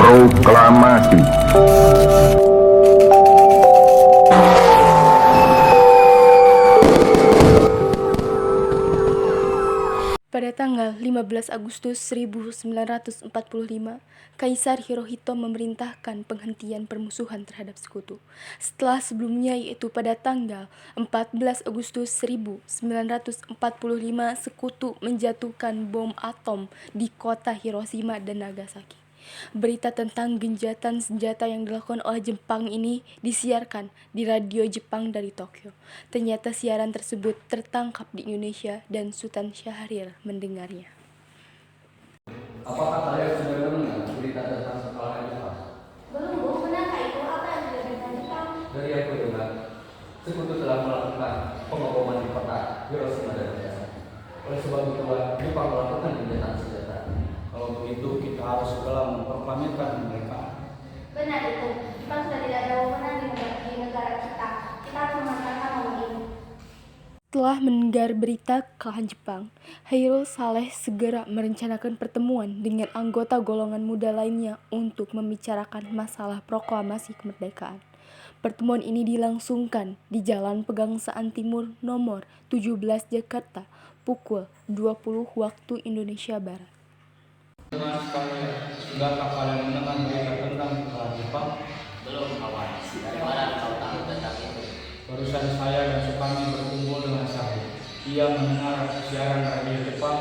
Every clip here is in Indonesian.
Proklamasi. Pada tanggal 15 Agustus 1945, Kaisar Hirohito memerintahkan penghentian permusuhan terhadap sekutu. Setelah sebelumnya, yaitu pada tanggal 14 Agustus 1945, sekutu menjatuhkan bom atom di kota Hiroshima dan Nagasaki. Berita tentang gencatan senjata yang dilakukan oleh Jepang ini disiarkan di radio Jepang dari Tokyo. Ternyata siaran tersebut tertangkap di Indonesia dan Sultan Syahrir mendengarnya. Apakah kalian sudah mendengar berita tentang kekalahan Jepang? Belum, Bu. Benarkah itu? Apa yang sudah berita Jepang? Dari aku dengar, sekutu telah melakukan pengeboman di kota Hiroshima dan Nagasaki. Oleh sebab itulah Jepang melakukan gencatan senjata. Kalau begitu kita harus segera memproklamirkan kemerdekaan. Benar itu. Jepang sudah tidak ada wewenang di negara kita. Kita harus memanfaatkan momen ini. Setelah mendengar berita kekalahan Jepang, Hairil Saleh segera merencanakan pertemuan dengan anggota golongan muda lainnya untuk membicarakan masalah proklamasi kemerdekaan. Pertemuan ini dilangsungkan di Jalan Pegangsaan Timur nomor 17 Jakarta pukul 20 waktu Indonesia Barat. Teman sekalian, sudahkah kalian mendengar berita tentang kekalahan Jepang? Belum, kawan. Dari mana kau tahu tentang itu? Barusan saya dan Sukami berkumpul dengan Syahrir. Ia mendengar siaran radio Jepang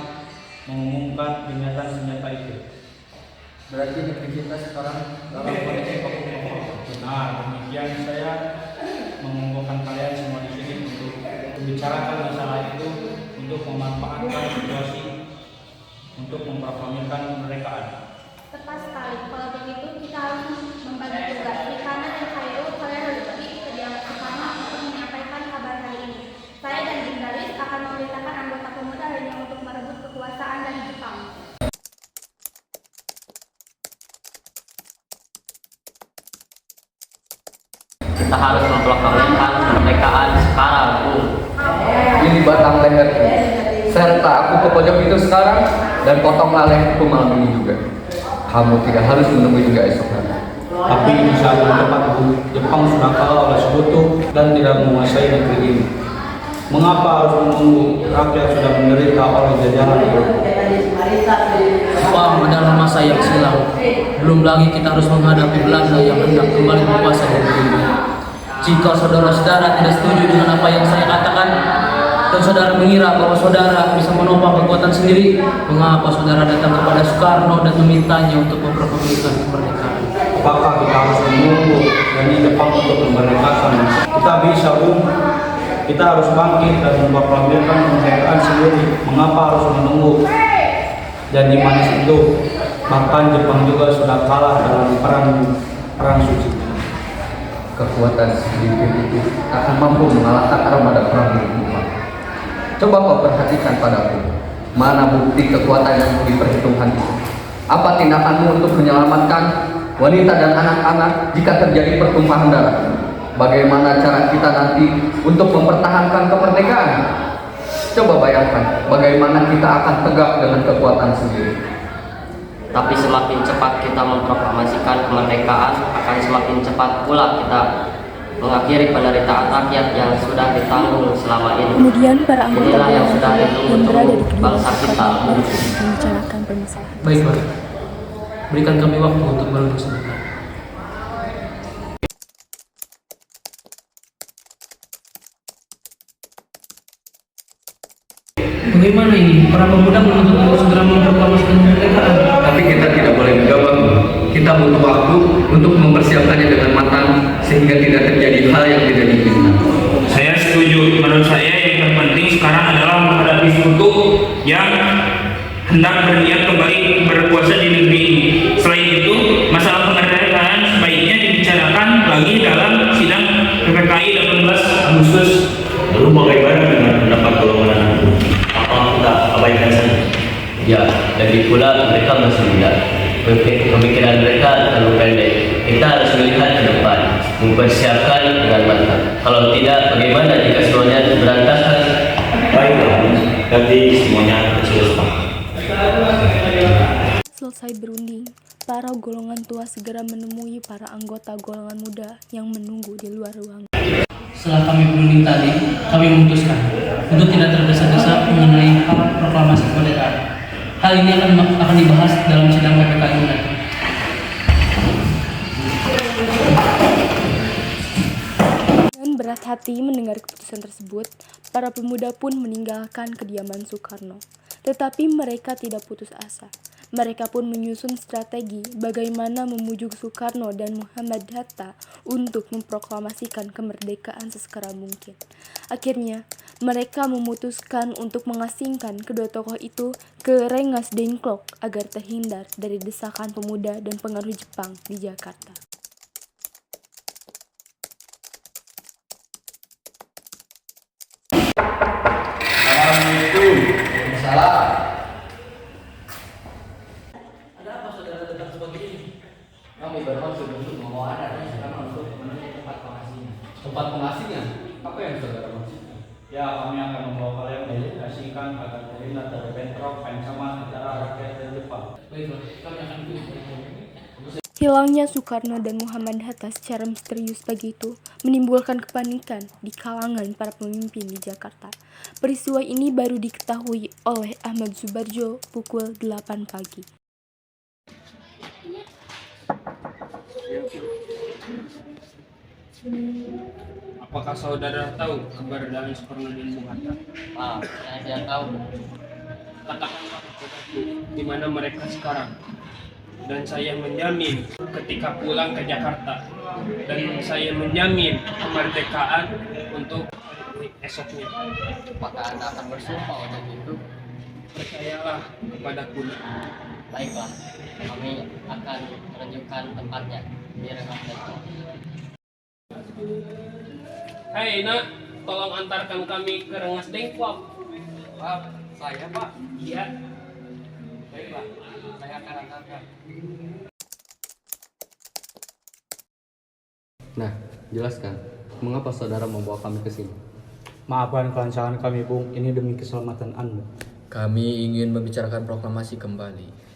mengumumkan gencatan senjata itu. Berarti negeri kita sekarang dalam kondisi pokok-pokok. Benar, demikian saya mengumpulkan kalian semua di sini untuk membicarakan masalah itu, untuk memanfaatkan situasi untuk memproklamirkan kemerdekaan. Tepat sekali. Kalau begitu, kita harus membagi tugas. Rifana dan Khairul, kalian harus pergi ke kediaman Rifana untuk menyampaikan kabar hari ini. Saya dan Jendris akan memerintahkan anggota pemuda lainnya untuk merebut kekuasaan dari Jepang. Kita harus memproklamirkan kemerdekaan sekarang, Bu. Ini batang leherku, serta aku ke pojok itu sekarang dan potonglah leherku malam ini juga. Kamu tidak harus menunggu hingga esok hari. Tapi ini saat yang tepat, Bu. Jepang sudah kalah oleh sekutu dan tidak menguasai negeri ini. Mengapa harus menunggu? Rakyat sudah menderita oleh jajahan itu. Jepang adalah masa yang silam. Belum lagi kita harus menghadapi Belanda yang hendak kembali menguasai negeri ini. Jika saudara-saudara tidak setuju dengan apa yang saya katakan, dan saudara mengira bahwa saudara bisa menopang kekuatan sendiri, mengapa saudara datang kepada Soekarno dan memintanya untuk memproklamirkan kemerdekaan? Apakah kita harus menunggu dari Jepang untuk memerdekakan? Kita bisa, Bu. Kita harus bangkit dan memproklamirkan kemerdekaan sendiri. Mengapa harus menunggu janji manis itu? Bahkan Jepang juga sudah kalah dalam perang suci. Kekuatan sedikit itu akan mampu mengalahkan armada perang Jepang. Coba kau perhatikan padaku, mana bukti kekuatan yang diperhitungkan itu? Apa tindakanmu untuk menyelamatkan wanita dan anak-anak jika terjadi pertumpahan darah? Bagaimana cara kita nanti untuk mempertahankan kemerdekaan? Coba bayangkan bagaimana kita akan tegak dengan kekuatan sendiri. Tapi semakin cepat kita memproklamasikan kemerdekaan, akan semakin cepat pula kita mengakhiri penderitaan rakyat yang sudah ditanggung selama ini. Kemudian para anggota Inilah yang sudah golongan ditunggu yang berada di kedua bangsa kita. membicarakan permasalahan. Baik, Pak. Berikan kami waktu untuk merenung sebentar. Bagaimana ini? Para pemuda menuntut untuk segera memproklamasikan kemerdekaan. Tapi kita tidak boleh gegabah. Kita butuh waktu untuk mempersiapkannya dengan matang sehingga tidak terjadi hal yang tidak diinginkan. Saya setuju. Menurut saya yang terpenting sekarang adalah menghadapi sekutu yang hendak berniat kembali berkuasa di negeri ini. Selain itu, masalah kemerdekaan sebaiknya dibicarakan lagi dalam sidang PPKI 18 Agustus. Lalu bagaimana dengan pendapat golongan anak buah? Apa kita abaikan saja? Ya, lagi pula mereka masih muda. Pemikiran mereka terlalu pendek. Kita harus melihat ke depan, mempersiapkan dengan matang. Kalau tidak, bagaimana jika semuanya berantakan? Baiklah, nanti semuanya kecil. Selesai berunding, para golongan tua segera menemui para anggota golongan muda yang menunggu di luar ruangan. Setelah kami berunding tadi, kami memutuskan untuk tidak tergesa-gesa mengenai hal proklamasi kemerdekaan. Hal ini akan dibahas dalam sidang PPKI mendatang. Dengan berat hati mendengar keputusan tersebut, para pemuda pun meninggalkan kediaman Soekarno. Tetapi mereka tidak putus asa. Mereka pun menyusun strategi bagaimana memujuk Soekarno dan Muhammad Hatta untuk memproklamasikan kemerdekaan sesegera mungkin. Akhirnya, mereka memutuskan untuk mengasingkan kedua tokoh itu ke Rengas Dengklok agar terhindar dari desakan pemuda dan pengaruh Jepang di Jakarta. Ada apa saudara datang seperti ini? Kami bermaksud untuk membawa Anda dan Soekarno untuk menuju tempat pengasihnya. Tempat pengasihnya? Apa yang saudara maksudkan? Ya, kami akan membawa kalian mendedikasikan agar terhindar dari bentrok ancaman antara rakyat dan Jepang. Baiklah, kami akan ikut. Hilangnya Soekarno dan Muhammad Hatta secara misterius pagi itu menimbulkan kepanikan di kalangan para pemimpin di Jakarta. Peristiwa ini baru diketahui oleh Ahmad Subarjo pukul 8 pagi. Apakah saudara tahu keberadaan Soekarno dan Bung Hatta? Saya tidak tahu. Katakanlah kepadaku di mana mereka sekarang. Dan saya menjamin ketika pulang ke Jakarta. Dan saya menjamin kemerdekaan untuk esoknya. Apakah Anda akan bersumpah untuk itu? Percayalah kepadaku. Baiklah, kami akan menunjukkan tempatnya di Rengas Dengklok. Hei nak, tolong antarkan kami ke Rengas Dengklok. Pak, saya Pak. Iya. Baiklah, saya akan antarkan. Nah, jelaskan, mengapa saudara membawa kami ke sini? Maafkan kelancaran kami, Bung. Ini demi keselamatan Anda. Kami ingin membicarakan proklamasi kembali.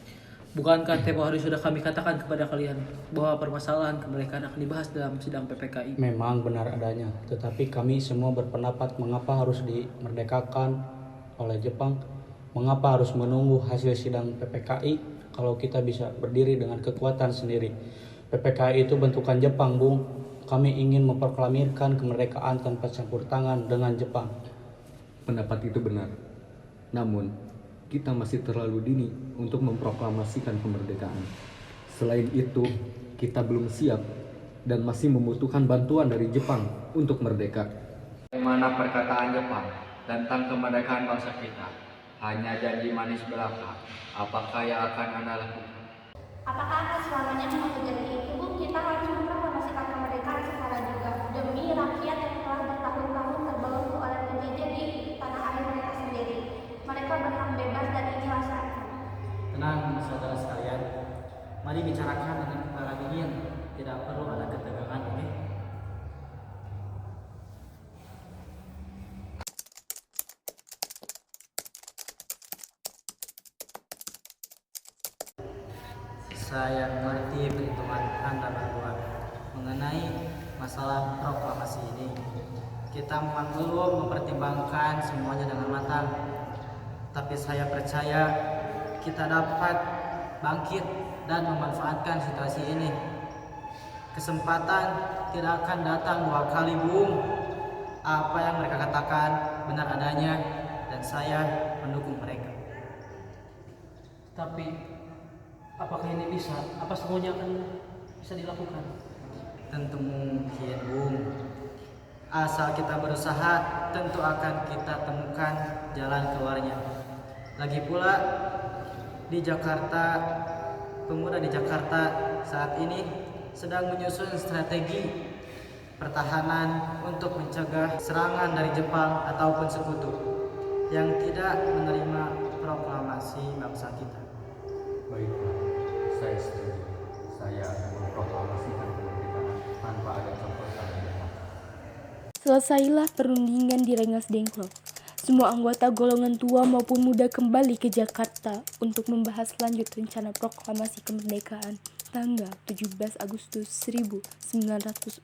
Bukankah tempo hari sudah kami katakan kepada kalian bahwa permasalahan kemerdekaan akan dibahas dalam sidang PPKI? Memang benar adanya, tetapi kami semua berpendapat mengapa harus dimerdekakan oleh Jepang, mengapa harus menunggu hasil sidang PPKI kalau kita bisa berdiri dengan kekuatan sendiri. PPKI itu bentukan Jepang, Bung. Kami ingin memproklamirkan kemerdekaan tanpa campur tangan dengan Jepang. Pendapat itu benar. Namun, kita masih terlalu dini untuk memproklamasikan kemerdekaan. Selain itu, kita belum siap dan masih membutuhkan bantuan dari Jepang untuk merdeka. Bagaimana perkataan Jepang tentang kemerdekaan bangsa kita? Hanya janji manis belaka. Apakah yang akan Anda lakukan? Apakah akan selamanya menunggu janji itu? Kita harus memproklamasikan kemerdekaan secara juga demi rakyat yang telah bertahun-tahun terbelenggu oleh penjajah di tanah air mereka sendiri. Mereka berhak bebas dan ini rasanya. Tenang, saudara sekalian. Mari bicarakan dengan kepala dingin. Tidak perlu ada ketegangan, oke? Saya mengerti perhitungan Anda berdua mengenai masalah proklamasi ini. Kita memang belum mempertimbangkan semuanya dengan matang. Tapi saya percaya kita dapat bangkit dan memanfaatkan situasi ini. Kesempatan tidak akan datang dua kali, Bung. Apa yang mereka katakan benar adanya dan saya mendukung mereka. Tapi apakah ini bisa? Apa semuanya akan bisa dilakukan? Tentu mungkin, Bung. Asal kita berusaha, tentu akan kita temukan jalan keluarnya. Lagi pula di Jakarta, pemuda di Jakarta saat ini sedang menyusun strategi pertahanan untuk mencegah serangan dari Jepang ataupun sekutu yang tidak menerima proklamasi bangsa kita. Baiklah, saya setuju. Saya akan memproklamasikan kemerdekaan tanpa ada campur tangan Jepang. Selesailah perundingan di Rengas Dengklok. semua anggota golongan tua maupun muda kembali ke Jakarta untuk membahas lanjut rencana proklamasi kemerdekaan tanggal 17 Agustus 1945.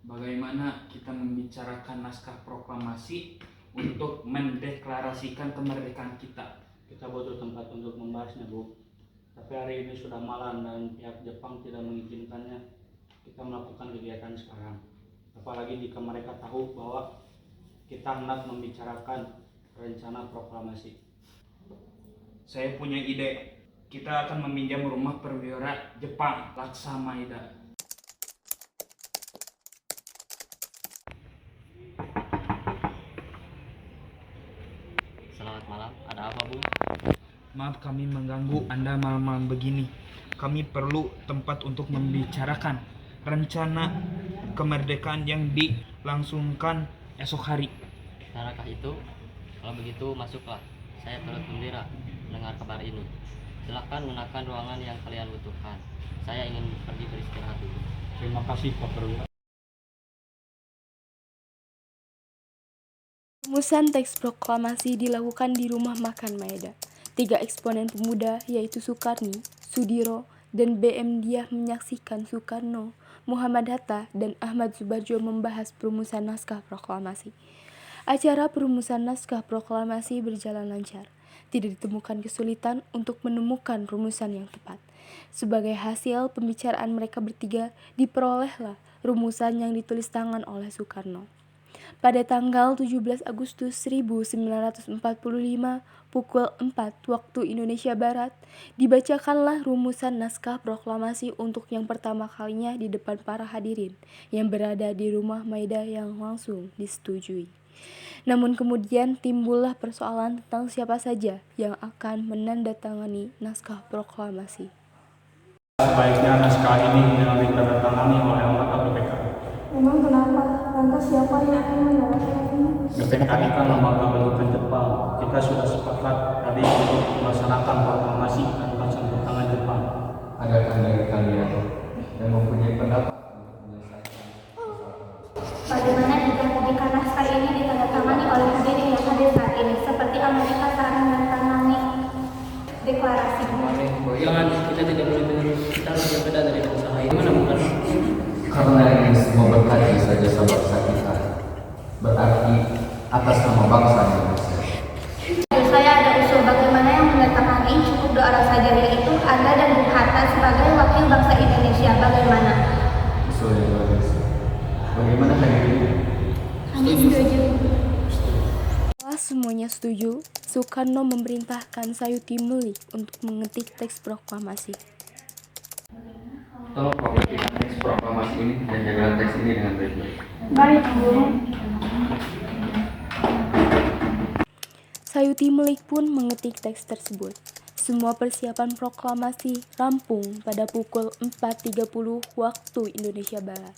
Bagaimana kita membicarakan naskah proklamasi untuk mendeklarasikan kemerdekaan kita? Kita butuh tempat untuk membahasnya, Bu. Tapi hari ini sudah malam dan pihak Jepang tidak mengizinkannya kita melakukan kegiatan sekarang. Apalagi jika mereka tahu bahwa kita hendak membicarakan rencana proklamasi. Saya punya ide. Kita akan meminjam rumah perwira Jepang, Laksamaida. Selamat malam, ada apa Bu? Maaf kami mengganggu Anda malam-malam begini. Kami perlu tempat untuk membicarakan rencana kemerdekaan yang dilangsungkan esok hari. Sarakah itu? Kalau begitu masuklah. Saya turut gembira mendengar kabar ini. Silahkan gunakan ruangan yang kalian butuhkan. Saya ingin pergi beristirahat dulu. Terima kasih, Pak Perwira. Rumusan teks proklamasi dilakukan di rumah makan Maeda. 3 eksponen pemuda yaitu Sukarni, Sudiro, dan BM Diah menyaksikan Soekarno, Muhammad Hatta, dan Ahmad Subarjo membahas perumusan naskah proklamasi. Acara perumusan naskah proklamasi berjalan lancar. Tidak ditemukan kesulitan untuk menemukan rumusan yang tepat. Sebagai hasil pembicaraan mereka bertiga, diperolehlah rumusan yang ditulis tangan oleh Soekarno. Pada tanggal 17 Agustus 1945, pukul 4 waktu Indonesia Barat, dibacakanlah rumusan naskah proklamasi untuk yang pertama kalinya di depan para hadirin yang berada di rumah Maeda yang langsung disetujui. Namun kemudian timbullah persoalan tentang siapa saja yang akan menandatangani naskah proklamasi. Sebaiknya naskah ini yang ditandatangani oleh anggota BPK. Memang kenapa? Lantas siapa yang akan menandatangani? BPK ini kan lembaga bentukan Jepang. Kita sudah sepakat tadi untuk melaksanakan proklamasi tanpa campur tangan Jepang. Adakah dari kalian yang mempunyai pendapat? Bagaimana jika naskah ini ditandatangani oleh hadirin yang hadir saat ini, seperti Amerika saat menandatangani deklarasi? Jangan, kita tidak boleh meniru. Kita harus berbeda dari usaha ini. Mana bukan? Karena ini semua berkaji saja bangsa kita. Berarti atas nama bangsa Indonesia. Saya ada usul bagaimana yang menandatangani cukup 2 orang saja, yaitu Anda dan Bung Hatta sebagai wakil bangsa Indonesia. Bagaimana? Usul yang bagus. Bagaimana hadirin? Kami setuju. Setelah semuanya setuju, Soekarno memerintahkan Sayuti Melik untuk mengetik teks proklamasi. Tolong perhatikan teks proklamasi ini dan jagalah teks ini dengan baik-baik. Baik, Guru. Sayuti Melik pun mengetik teks tersebut. Semua persiapan proklamasi rampung pada pukul 4.30 waktu Indonesia Barat.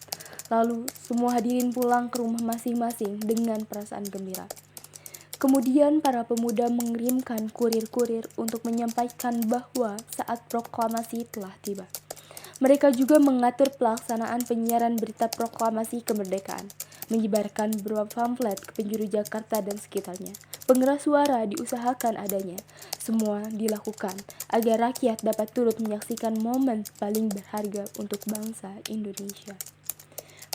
Lalu, semua hadirin pulang ke rumah masing-masing dengan perasaan gembira. Kemudian para pemuda mengirimkan kurir-kurir untuk menyampaikan bahwa saat proklamasi telah tiba. Mereka juga mengatur pelaksanaan penyiaran berita proklamasi kemerdekaan, menyebarkan beberapa pamflet ke penjuru Jakarta dan sekitarnya. Pengeras suara diusahakan adanya. Semua dilakukan agar rakyat dapat turut menyaksikan momen paling berharga untuk bangsa Indonesia.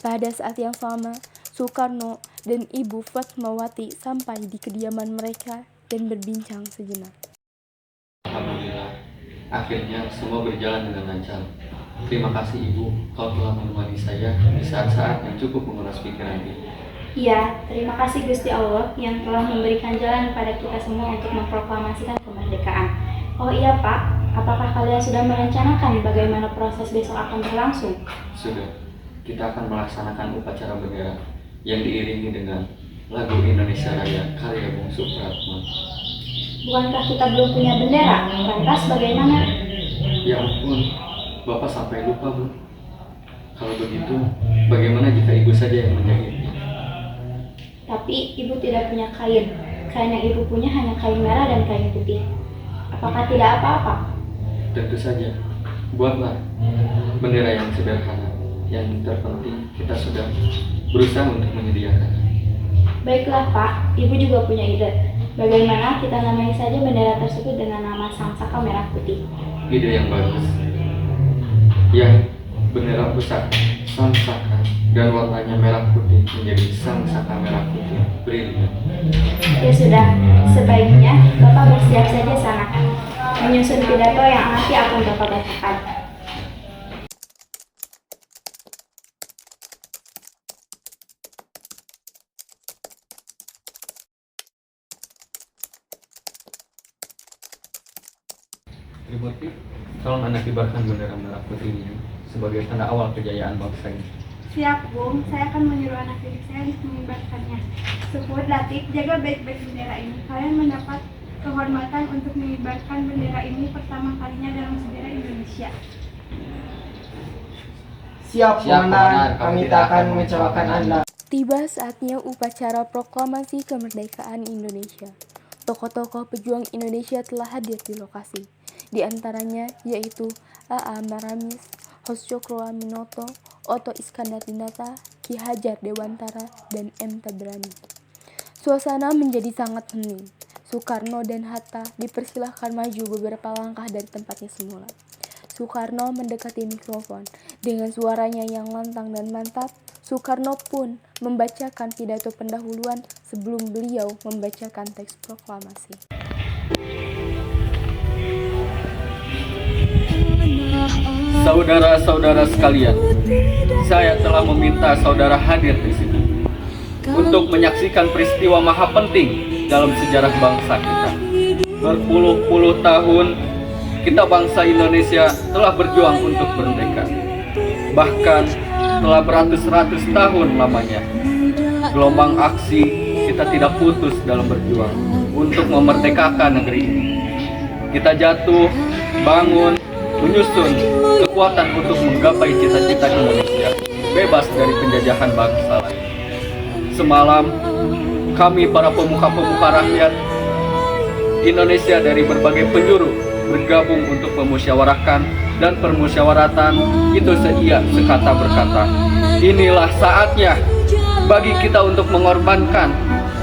Pada saat yang sama, Soekarno dan Ibu Fatmawati sampai di kediaman mereka dan berbincang sejenak. Alhamdulillah, akhirnya semua berjalan dengan lancar. Terima kasih Ibu, kau telah menemani saya di saat-saat yang cukup menguras pikiran ini. Iya, terima kasih Gusti Allah yang telah memberikan jalan pada kita semua untuk memproklamasikan kemerdekaan. Oh iya Pak, apakah kalian sudah merencanakan bagaimana proses besok akan berlangsung? Sudah, kita akan melaksanakan upacara bendera yang diiringi dengan lagu Indonesia Raya karya Bung Supratman. Bukankah kita belum punya bendera? Lantas bagaimana? Ya ampun, Bapak sampai lupa Bu. Kalau begitu, bagaimana jika Ibu saja yang menjahitnya? Tapi Ibu tidak punya kain. Kain yang Ibu punya hanya kain merah dan kain putih. Apakah tidak apa-apa? Tentu saja, Buatlah bendera yang sederhana. Yang terpenting kita sudah berusaha untuk menyediakan. Baiklah Pak, Ibu juga punya ide. Bagaimana kita namai saja bendera tersebut dengan nama Sangsaka Merah Putih? Ide yang bagus. Ya, bendera pusaka Sangsaka dan warnanya merah putih menjadi Sangsaka Merah Putih. Brilian. Ya sudah, sebaiknya Bapak bersiap saja sana, menyusun pidato yang nanti akan Bapak bacakan. Trimurti, tolong Anda kibarkan bendera merah putih ini sebagai tanda awal kejayaan bangsa ini. Siap, Bung. Saya akan menyuruh anak didik saya untuk mengibarkannya. Seput, Latif, jaga baik-baik bendera ini. Kalian mendapat kehormatan untuk mengibarkan bendera ini pertama kalinya dalam sejarah Indonesia. Siap, Komandan. Kami tak akan mengecewakan Anda. Tiba saatnya upacara proklamasi kemerdekaan Indonesia. Tokoh-tokoh pejuang Indonesia telah hadir di lokasi. Di antaranya yaitu A.A. Maramis, Hoscokro Aminoto, Oto Iskandar Dinata, Ki Hajar Dewantara, dan M. Tabrani. Suasana menjadi sangat hening. Soekarno dan Hatta dipersilahkan maju beberapa langkah dari tempatnya semula. Soekarno mendekati mikrofon. Dengan suaranya yang lantang dan mantap, Soekarno pun membacakan pidato pendahuluan sebelum beliau membacakan teks proklamasi. Saudara-saudara sekalian, saya telah meminta saudara hadir di sini untuk menyaksikan peristiwa maha penting dalam sejarah bangsa kita. Berpuluh-puluh tahun kita bangsa Indonesia telah berjuang untuk merdeka. Bahkan telah beratus-ratus tahun lamanya gelombang aksi kita tidak putus dalam berjuang untuk memerdekakan negeri ini. Kita jatuh, bangun, menyusun kekuatan untuk menggapai cita-cita Indonesia bebas dari penjajahan bangsa lain. Semalam, kami para pemuka-pemuka rakyat Indonesia dari berbagai penjuru bergabung untuk memusyawarahkan, dan permusyawaratan itu seia sekata berkata, inilah saatnya bagi kita untuk mengorbankan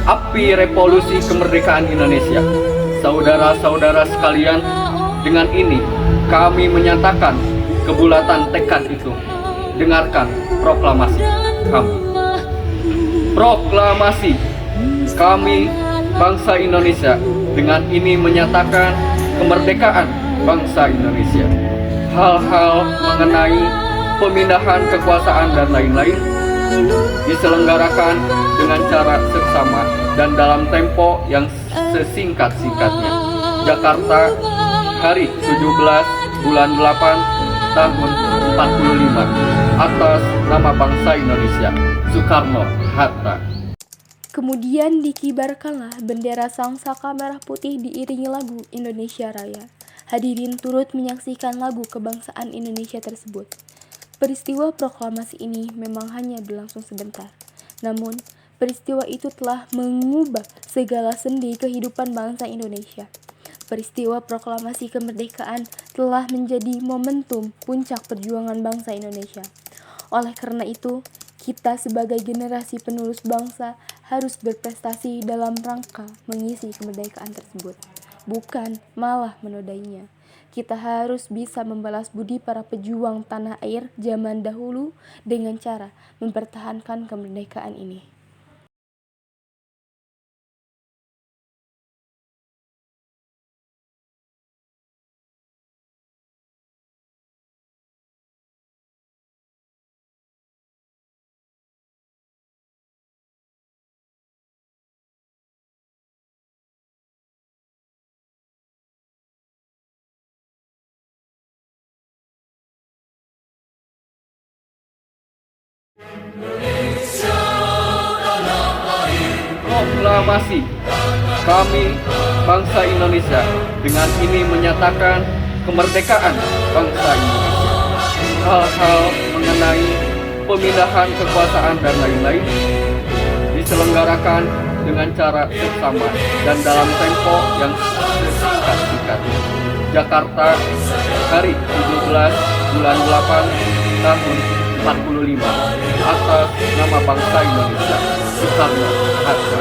api revolusi kemerdekaan Indonesia. Saudara-saudara sekalian, dengan ini kami menyatakan kebulatan tekad itu. Dengarkan proklamasi kami. Proklamasi kami bangsa Indonesia dengan ini menyatakan kemerdekaan bangsa Indonesia. Hal-hal mengenai pemindahan kekuasaan dan lain-lain diselenggarakan dengan cara seksama dan dalam tempo yang sesingkat-singkatnya. Jakarta, hari 17 bulan 8 tahun 45, atas nama bangsa Indonesia. Soekarno-Hatta. Kemudian dikibarkanlah bendera Sangsaka Merah Putih diiringi lagu Indonesia Raya. Hadirin turut menyaksikan lagu kebangsaan Indonesia tersebut. Peristiwa proklamasi ini memang hanya berlangsung sebentar. Namun, peristiwa itu telah mengubah segala sendi kehidupan bangsa Indonesia. Peristiwa proklamasi kemerdekaan telah menjadi momentum puncak perjuangan bangsa Indonesia. Oleh karena itu, kita sebagai generasi penerus bangsa harus berprestasi dalam rangka mengisi kemerdekaan tersebut, bukan malah menodainya. Kita harus bisa membalas budi para pejuang tanah air zaman dahulu dengan cara mempertahankan kemerdekaan ini. Proklamasi kami bangsa Indonesia dengan ini menyatakan kemerdekaan bangsa Indonesia. Hal-hal mengenai pemindahan kekuasaan dan lain-lain diselenggarakan dengan cara seksama dan dalam tempo yang sesingkat-singkatnya. Jakarta, hari 17 bulan 8 tahun 45, atas nama bangsa Indonesia, Soekarno Hatta.